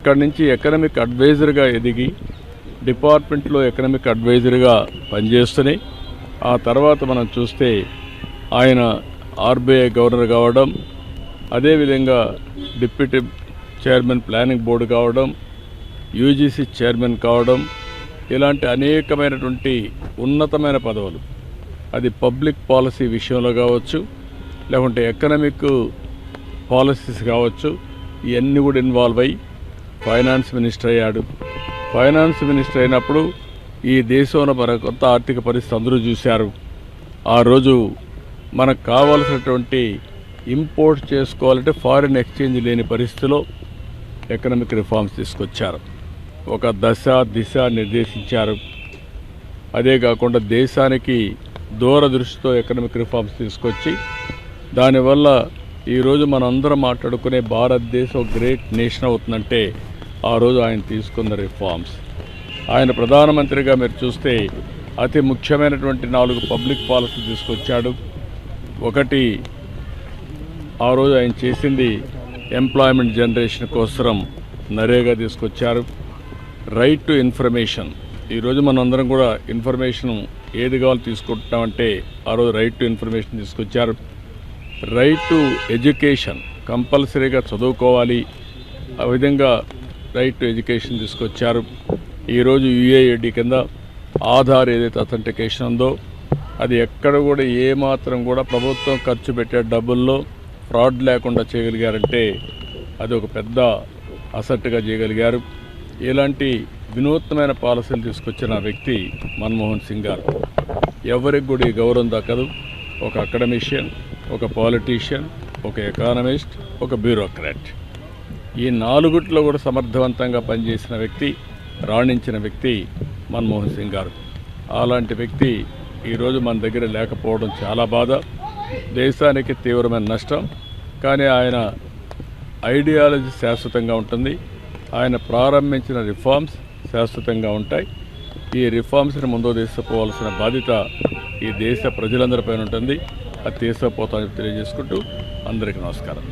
ఇక్కడి నుంచి ఎకనామిక్ అడ్వైజర్గా ఎదిగి డిపార్ట్మెంట్లో ఎకనామిక్ అడ్వైజర్గా పనిచేస్తున్నాయి. ఆ తర్వాత మనం చూస్తే ఆయన ఆర్బీఐ గవర్నర్ కావడం, అదేవిధంగా డిప్యూటీ చైర్మన్ ప్లానింగ్ బోర్డు కావడం, యూజీసీ చైర్మన్ కావడం, ఇలాంటి అనేకమైనటువంటి ఉన్నతమైన పదవులు, అది పబ్లిక్ పాలసీ విషయంలో కావచ్చు, లేకుంటే ఎకనామిక్ పాలసీస్ కావచ్చు, ఇవన్నీ కూడా ఇన్వాల్వ్ అయ్యి ఫైనాన్స్ మినిస్టర్ అయ్యాడు. ఫైనాన్స్ మినిస్టర్ అయినప్పుడు ఈ దేశంలో మన కొత్త ఆర్థిక పరిస్థితి అందరూ చూశారు. ఆ రోజు మనకు కావాల్సినటువంటి ఇంపోర్ట్ చేసుకోవాలంటే ఫారిన్ ఎక్స్చేంజ్ లేని పరిస్థితిలో ఎకనామిక్ రిఫార్మ్స్ తీసుకొచ్చారు. ఒక దిశ నిర్దేశించారు. అదే కాకుండా దేశానికి దూరదృష్టితో ఎకనామిక్ రిఫార్మ్స్ తీసుకొచ్చి దానివల్ల ఈరోజు మనందరం మాట్లాడుకునే భారతదేశం గ్రేట్ నేషన్ అవుతుందంటే ఆ రోజు ఆయన తీసుకున్న రిఫార్మ్స్. ఆయన ప్రధానమంత్రిగా మీరు చూస్తే అతి ముఖ్యమైనటువంటి 4 పబ్లిక్ పాలసీ తీసుకొచ్చాడు. ఒకటి, ఆ రోజు ఆయన చేసింది ఎంప్లాయ్మెంట్ జనరేషన్ కోసం నరేగా తీసుకొచ్చారు. రైట్ టు ఇన్ఫర్మేషన్, ఈరోజు మనందరం కూడా ఇన్ఫర్మేషన్ ఏది కావాలో తీసుకుంటున్నామంటే ఆ రోజు రైట్ టు ఇన్ఫర్మేషన్ తీసుకొచ్చారు. రైట్ టు ఎడ్యుకేషన్, కంపల్సరీగా చదువుకోవాలి, ఆ విధంగా రైట్ టు ఎడ్యుకేషన్ తీసుకొచ్చారు. ఈరోజు యుఏఐడి కింద ఆధార్ ఏదైతే అథెంటికేషన్ ఉందో అది ఎక్కడ కూడా ఏమాత్రం కూడా ప్రభుత్వం ఖర్చు పెట్టే డబ్బుల్లో ఫ్రాడ్ లేకుండా చేయగలిగారంటే అది ఒక పెద్ద అసెట్గా చేయగలిగారు. ఇలాంటి వినూత్నమైన పాలసీలు తీసుకొచ్చిన వ్యక్తి మన్మోహన్ సింగ్ గారు. ఎవరికి కూడా ఈ గౌరవం దక్కదు. ఒక అకాడమిషియన్, ఒక పాలిటీషియన్, ఒక ఎకానమిస్ట్, ఒక బ్యూరోక్రాట్, ఈ 4 కూడా సమర్థవంతంగా పనిచేసిన వ్యక్తి, రాణించిన వ్యక్తి మన్మోహన్ సింగ్ గారు. అలాంటి వ్యక్తి ఈరోజు మన దగ్గర లేకపోవడం చాలా బాధ, దేశానికి తీవ్రమైన నష్టం. కానీ ఆయన ఐడియాలజీ శాశ్వతంగా ఉంటుంది. ఆయన ప్రారంభించిన రిఫార్మ్స్ శాశ్వతంగా ఉంటాయి. ఈ రిఫార్మ్స్ని ముందు తీసుకుపోవాల్సిన బాధ్యత ఈ దేశ ప్రజలందరిపైన ఉంటుంది. అది తీసుకుపోతామని తెలియజేసుకుంటూ అందరికీ నమస్కారం.